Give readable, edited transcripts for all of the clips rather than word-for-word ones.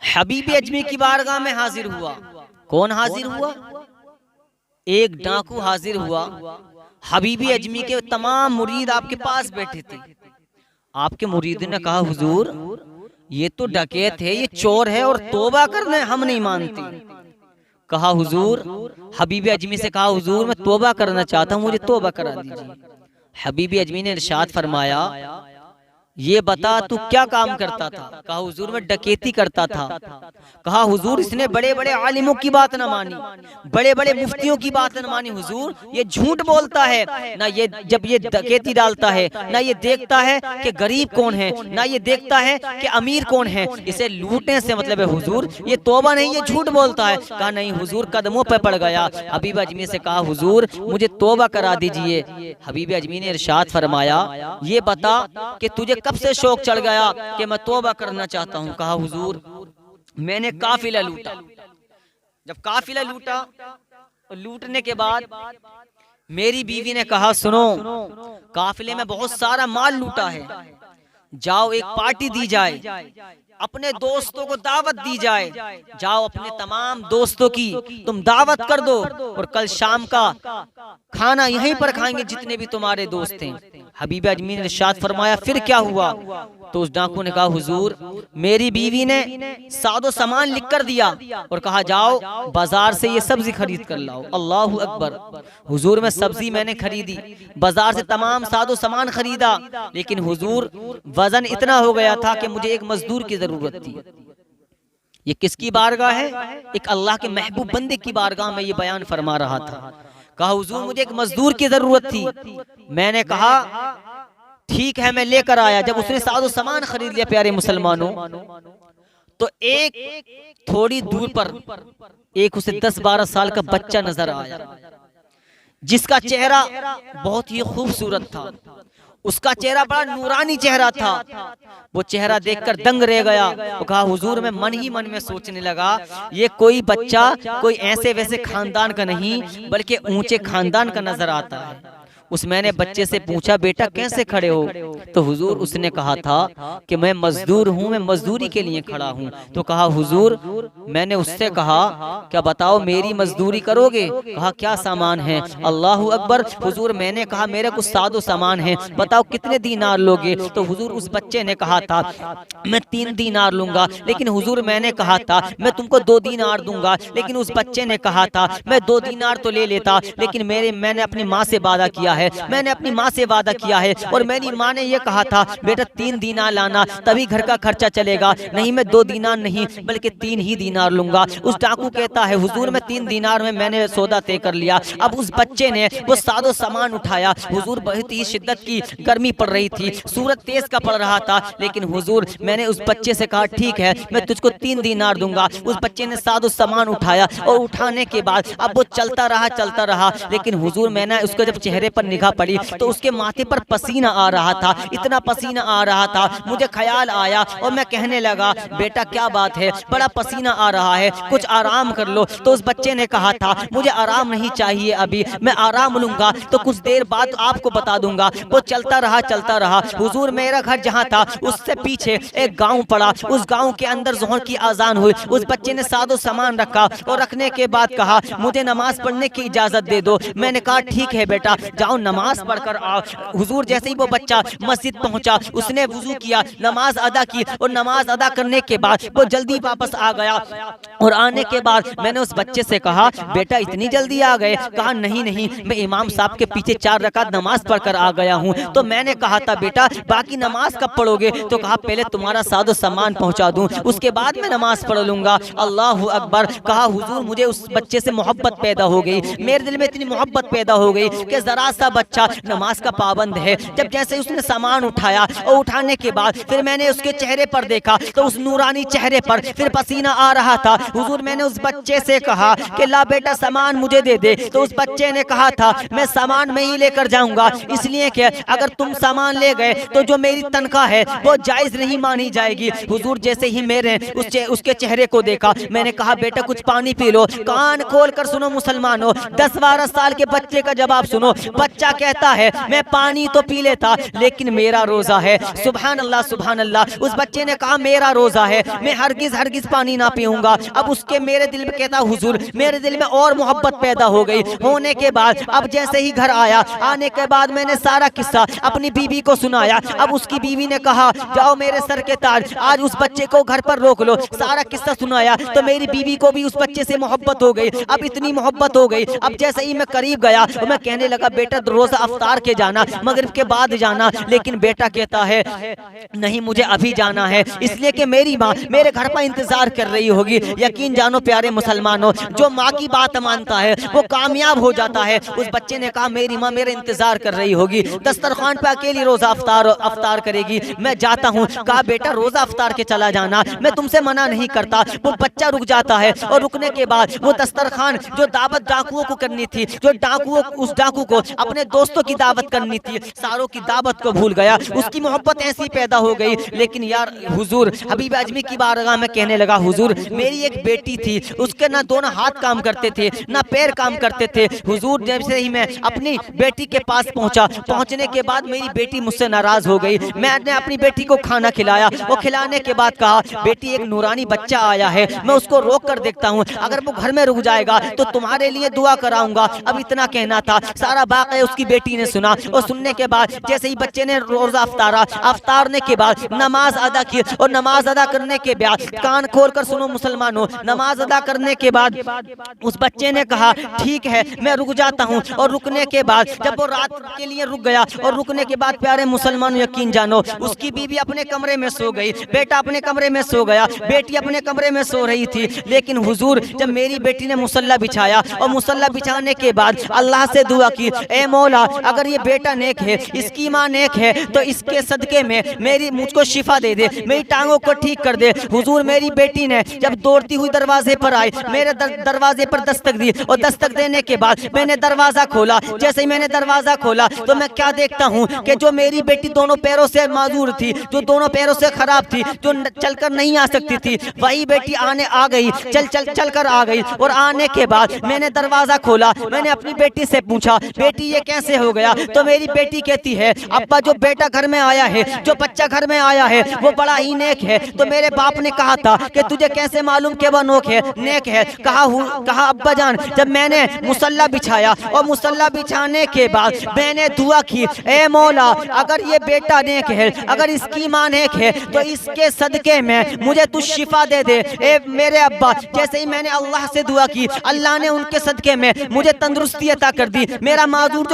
हबीब अजमी की बारगाह में हाजिर हुआ। कौन हाजिर हुआ? एक डाकू हाजिर हुआ। हबीबी अजमी के तमाम मुरीद आपके पास बैठे थे। आपके मुरीद ने कहा, हुजूर ये तो डकैत है, ये चोर है और तौबा करने हम नहीं मानते। कहा हुजूर, हबीबी अजमी से कहा, हुजूर मैं तौबा करना चाहता हूँ, मुझे तौबा करा दीजिए। हबीबी अजमी ने इरशाद फरमाया, ये बता तू क्या काम करता था? कहा हुजूर मैं डकैती करता था। कहा हुजूर इसने बड़े बड़े आलिमों की बात न मानी, बड़े बड़े मुफ्तियों की बात न मानी। हुजूर ये झूठ बोलता है, ना ये जब ये डकैती डालता है ना ये देखता है कि गरीब कौन है, ना ये देखता है कि अमीर कौन है। इसे लूटने से मतलब है हुजूर, ये तौबा नहीं, ये झूठ बोलता है। कहा नहीं हुजूर, कदमों पे पड़ गया। हबीब अजमी से कहा, हुजूर मुझे तौबा करा दीजिए। हबीब अजमी ने इरशाद फरमाया, ये बता कि तुझे कब से शौक चढ़ गया कि मैं तौबा करना चाहता हूँ? कहा हुजूर मैंने काफिला लूटा। जब काफिला लूटा तो लूटने के बाद मेरी बीवी ने कहा, सुनो काफिले में बहुत सारा माल लूटा है, जाओ एक पार्टी दी जाए, अपने दोस्तों को दावत दी जाए, जाओ अपने तमाम दोस्तों की तुम दावत कर दो और कल शाम का खाना यहीं पर खाएंगे जितने भी तुम्हारे दोस्त हैं। हबीब अजमी ने इरशाद फरमाया, फिर क्या हुआ? तो उस डाकू ने कहा, हुजूर मेरी बीवी ने सादो सामान लिख कर दिया और कहा जाओ बाजार से ये सब्जी खरीद कर लाओ। अल्लाहु अकबर। हुजूर में सब्जी मैंने खरीदी, बाजार से तमाम सादो सामान खरीदा, लेकिन हुजूर वजन इतना हो गया था कि मुझे एक मजदूर की जरूरत थी। ये किसकी बारगाह है? एक अल्लाह के महबूब बंदे की बारगाह में ये बयान फरमा रहा था। कहा हुजूर मुझे एक मजदूर की जरूरत थी। मैंने कहा ठीक है मैं लेकर आया। जब उसने सादो सामान खरीद लिया प्यारे मुसलमानों, तो एक थोड़ी दूर पर एक उसे 10-12 साल का बच्चा नजर आया, जिसका चेहरा बहुत ही खूबसूरत था। उसका चेहरा बड़ा नूरानी चेहरा था। वो चेहरा देखकर दंग रह गया। वो कहा हुजूर मैं मन ही मन में सोचने लगा, ये कोई बच्चा कोई ऐसे वैसे खानदान का नहीं बल्कि ऊंचे खानदान का नजर आता है। उस मैंने बच्चे से पूछा, बेटा कैसे खड़े हो? तो हुजूर उसने कहा था कि मैं मजदूर हूँ, मैं मजदूरी के लिए खड़ा हूँ। तो कहा हुजूर, मैंने उससे कहा क्या बताओ मेरी मजदूरी करोगे? कहा क्या सामान है? अल्लाहु अकबर। हुजूर मैंने कहा मेरे कुछ सादो सामान है, बताओ कितने दीनार लोगे? तो हुजूर उस बच्चे ने कहा था मैं 3 दीनार लूंगा। लेकिन हुजूर मैंने कहा था मैं तुमको 2 दीनार दूंगा। लेकिन उस बच्चे ने कहा था मैं 2 दीनार तो ले लेता, लेकिन मैंने अपनी माँ से वादा किया है, मैंने अपनी माँ से वादा किया है और मेरी माँ ने यह कहा था बेटा 3 दीनार लाना तभी घर का खर्चा चलेगा। नहीं मैं 2 दीनार नहीं बल्कि 3 ही दीनार लूंगा। उस डाकू कहता है हुजूर मैं 3 दीनार में मैंने सौदा तय कर लिया। अब उस बच्चे ने वो सादो सामान उठाया। हुजूर बहुत ही शिद्दत की गर्मी पड़ रही थी, सूरज तेज का पड़ रहा था, लेकिन हुजूर मैंने उस बच्चे से कहा ठीक है मैं तुझको 3 दीनार दूंगा। उस बच्चे ने सादो सामान उठाया और उठाने के बाद अब वो चलता रहा, लेकिन हुजूर मैंने उसके जब चेहरे पर निगाह पड़ी तो उसके माथे पर पसीना आ रहा था, इतना पसीना आ रहा था मुझे ख्याल आया और मैं कहने लगा बेटा क्या बात है, बड़ा पसीना आ रहा है, कुछ आराम कर लो। तो उस बच्चे ने कहा था मुझे आराम नहीं चाहिए, अभी मैं आराम लूंगा तो कुछ देर बाद आपको बता दूंगा। वो चलता रहा। हुजूर मेरा घर जहाँ था उससे पीछे एक गांव पड़ा, उस गांव के अंदर ज़ोहर की अजान हुई। उस बच्चे ने सादो सामान रखा और रखने के बाद कहा मुझे नमाज पढ़ने की इजाजत दे दो। मैंने कहा ठीक है बेटा जाओ नमाज पढ़कर आओ। हुजूर जैसे ही वो बच्चा मस्जिद पहुंचा उसने वुजू किया, नमाज अदा की और नमाज अदा करने के बाद वो जल्दी वापस आ गया। और आने के बाद मैंने उस बच्चे से कहा बेटा इतनी जल्दी आ गए? कहा नहीं मैं इमाम साहब के पीछे 4 रकात नमाज पढ़कर आ गया हूँ। तो मैंने कहा था बेटा बाकी नमाज कब पढ़ोगे? तो कहा पहले तुम्हारा सादो सामान पहुंचा दूं उसके बाद मैं नमाज पढ़ लूंगा। अल्लाहु अकबर। कहा हुजूर मुझे उस बच्चे से मोहब्बत पैदा हो गई, मेरे दिल में इतनी मोहब्बत पैदा हो गई कि जरा सा बच्चा नमाज का पाबंद है। जब जैसे उसने सामान उठाया और उठाने के बाद फिर मैंने उसके चेहरे पर देखा तो उस नूरानी चेहरे पर फिर पसीना आ रहा था। हुजूर मैंने उस बच्चे से कहा कि ला बेटा सामान मुझे दे दे। तो उस बच्चे ने कहा था मैं सामान में ही लेकर जाऊंगा, इसलिए कि अगर तुम सामान ले गए तो जो मेरी तनख्वाह है वो जायज नहीं मानी जाएगी। हुजूर जैसे ही मेरे उसके चेहरे को देखा मैंने कहा बेटा कुछ पानी पी लो। कान खोल कर सुनो मुसलमानों, 10-12 साल के बच्चे का जवाब सुनो। बच्चा कहता है मैं पानी तो पी लेता लेकिन मेरा रोजा है। सुभान अल्लाह सुभान अल्लाह। उस बच्चे ने कहा मेरा रोजा है, मैं हरगिज हरगिज पानी ना पीऊंगा। अब उसके मेरे दिल में कहता हुजूर, मेरे दिल में और मोहब्बत पैदा हो गई। होने के बाद अब जैसे ही घर आया, आने के बाद मैंने सारा किस्सा अपनी बीवी को सुनाया। अब उसकी बीवी ने कहा जाओ मेरे सर के ताज, आज उस बच्चे को घर पर रोक लो। सारा किस्सा सुनाया तो मेरी बीवी को भी उस बच्चे से मोहब्बत हो गई। अब इतनी मोहब्बत हो गई, अब जैसे ही मैं करीब गया तो मैं कहने लगा बेटा रोजा अफ्तार के जाना, मगरिब के बाद जाना। लेकिन बेटा कहता है नहीं मुझे अभी जाना है, इसलिए कि मेरी माँ मेरे घर पर इंतजार कर रही होगी। यकीन जानो प्यारे मुसलमानों, जो माँ की बात मानता है वो कामयाब हो जाता है। उस बच्चे ने कहा मेरी माँ मेरे इंतजार कर रही होगी, दस्तरखान पे अकेली रोजा अफ्तार करेगी, मैं जाता हूँ। कहा बेटा रोजा अफ्तार के चला जाना, मैं तुमसे मना नहीं करता। वो बच्चा रुक जाता है और रुकने के बाद वो दस्तरखान जो दावत डाकुओं को करनी थी, जो डाकुओं उस डाकू को अपने दोस्तों की दावत करनी थी, सारों की दावत को भूल गया। उसकी मोहब्बत ऐसी पैदा हो गई। लेकिन यार हुजूर हबीब अजमी की बारगाह में कहने लगा हुजूर मेरी एक बेटी थी, उसके ना दोनों हाथ काम करते थे ना पैर काम करते थे। हुजूर जैसे ही मैं अपनी बेटी के पास पहुंचा, पहुंचने के बाद मेरी बेटी मुझसे नाराज हो गई। मैंने अपनी बेटी को खाना खिलाया, वो खिलाने के बाद कहा बेटी एक नूरानी बच्चा आया है, मैं उसको रोक कर देखता हूँ, अगर वो घर में रुक जाएगा तो तुम्हारे लिए दुआ कराऊंगा। अब इतना कहना था, सारा वाक़या उसकी बेटी ने सुना। और सुनने के बाद जैसे ही बच्चे ने रोजा अफ्तारने के बाद नमाज अदा की, और नमाज अदा करने के बाद कान खोल कर सुनो मुसलमानों, नमाज अदा करने के बाद उस बच्चे ने कहा ठीक है मैं रुक जाता हूँ। और रुकने के बाद जब वो रात के लिए रुक गया, और रुकने के बाद प्यारे मुसलमानों यकीन जानो उसकी बीवी अपने कमरे में सो गई, बेटा अपने कमरे में सो गया, बेटी अपने कमरे में सो रही थी। लेकिन हुजूर जब मेरी बेटी ने मुसल्ला बिछाया, और मुसल्ला बिछाने के बाद अल्लाह से दुआ की, ए मौला अगर ये बेटा नेक है, इसकी माँ नेक है, तो इसके सदके में मेरी मुझको शिफा दे दे, मेरी टांगों को ठीक कर दे। हुजूर मेरी बेटी ने जब दौड़ती हुई दरवाजे पर आई, मेरे दरवाजे पर दस्तक दी, और दस्तक देने के बाद मैंने दरवाजा खोला। जैसे ही मैंने दरवाजा खोला तो मैं क्या देखता हूँ कि जो मेरी बेटी दोनों पैरों से माजूर थी, जो दोनों पैरों से खराब थी, जो चलकर नहीं आ सकती थी, वही बेटी आ गई, चल कर आ गई। और आने के बाद मैंने दरवाजा खोला, मैंने अपनी बेटी से पूछा बेटी ये कैसे हो गया? तो मेरी बेटी कहती है अब्बा जो बेटा घर में आया है, जो बच्चा घर में आया है वो बड़ा ही नेक है। तो मेरे बाप ने कहा था कि तुझे कैसे मालूम कि वो नेक है? कहा अब्बा जान जब मैंने मुसल्ला बिछाया, और मुसल्ला बिछाने के बाद मैंने दुआ की, ए मौला अगर ये बेटा नेक है, अगर इसकी माँ नेक है, तो इसके सदके में मुझे तू शिफा दे दे। ए मेरे अब्बा, जैसे ही मैंने अल्लाह से दुआ की, अल्लाह ने उनके सदके में मुझे तंदुरुस्ती अता कर दी, मेरा माजूर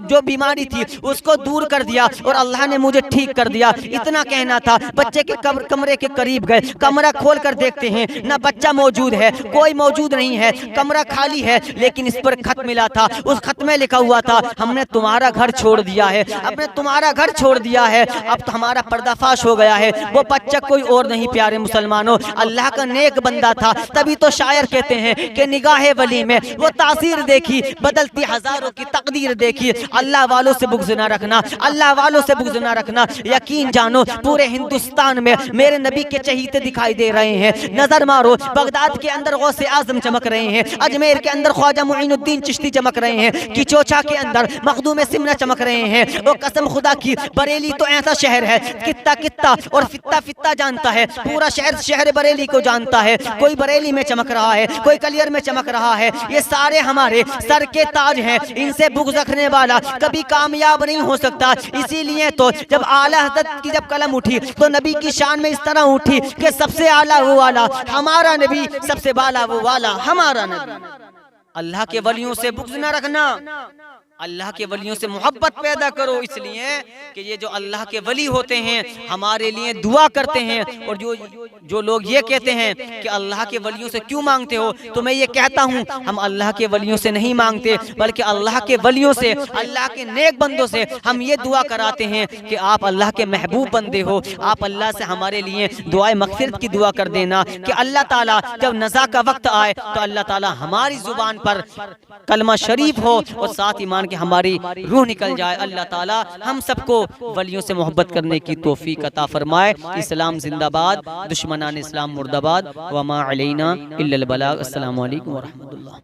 जो बीमारी थी उसको दूर कर दिया, और अल्लाह ने मुझे ठीक कर दिया। इतना कहना था। बच्चे के कमरे के करीब गए, कमरा खोल कर देखते हैं ना बच्चा मौजूद है, कोई मौजूद नहीं है, कमरा खाली है। लेकिन इस पर खत मिला था, उस खत में लिखा हुआ था हमने तुम्हारा घर छोड़ दिया है, हमने तुम्हारा घर छोड़ दिया है, अब तो हमारा पर्दाफाश हो गया है। वो बच्चा कोई और नहीं प्यारे मुसलमानों, अल्लाह का नेक बंदा था। तभी तो शायर कहते हैं कि निगाहे वली में वो तासीर देखी, बदलती हजारों की तकदीर देखी। अल्लाह वालों से बुग़्ज़ ना रखना, अल्लाह वालों से बुग़्ज़ ना रखना। यकीन जानो पूरे हिंदुस्तान में मेरे नबी के चहीते दिखाई दे रहे हैं। नजर मारो, बगदाद के अंदर गौसे आजम चमक रहे हैं, अजमेर के अंदर ख्वाजा मुईनुद्दीन चिश्ती चमक रहे हैं, किचोचा के अंदर मखदूम सिमना चमक रहे हैं। वो कसम खुदा की बरेली तो ऐसा शहर है, कित्ता कित्ता और फित्ता फित्ता जानता है, पूरा शहर बरेली को जानता है। कोई बरेली में चमक रहा है, कोई कलियर में चमक रहा है। ये सारे हमारे सर के ताज हैं, इनसे बुग़्ज़ रखने वाला कभी कामयाब नहीं हो सकता। इसीलिए तो जब आला हज़रत की जब कलम उठी तो नबी की शान में इस तरह उठी कि सबसे आला वो वाला हमारा नबी, सबसे बाला वो वाला हमारा नबी। अल्लाह के वलियों से बुग़्ज़ न रखना, अल्लाह के वलियों से मोहब्बत पैदा करो, इसलिए कि ये जो अल्लाह के वली होते हैं हमारे लिए दुआ करते हैं। और जो लोग ये कहते हैं कि अल्लाह के वलियों से क्यों मांगते हो, तो मैं ये कहता हूँ हम अल्लाह के वलियों से नहीं मांगते, बल्कि अल्लाह के वलियों से, अल्लाह के नेक बंदों से हम ये दुआ कराते हैं कि आप अल्लाह के महबूब बंदे हो, आप अल्लाह से हमारे लिए दुआए मग़फ़िरत की दुआ कर देना कि अल्लाह ताला जब नज़ा का वक्त आए तो अल्लाह ताला हमारी ज़ुबान पर कलमा शरीफ हो और साथ ईमान कि हमारी रूह निकल जाए। अल्लाह ताला हम सबको वलियों से मोहब्बत करने की तौफीक अता फरमाए। इस्लाम जिंदाबाद, दुश्मनान इस्लाम मुर्दाबाद। वमा अलैना इल्लल बलाग। अस्सलामु अलैकुम व रहमतुल्लाह।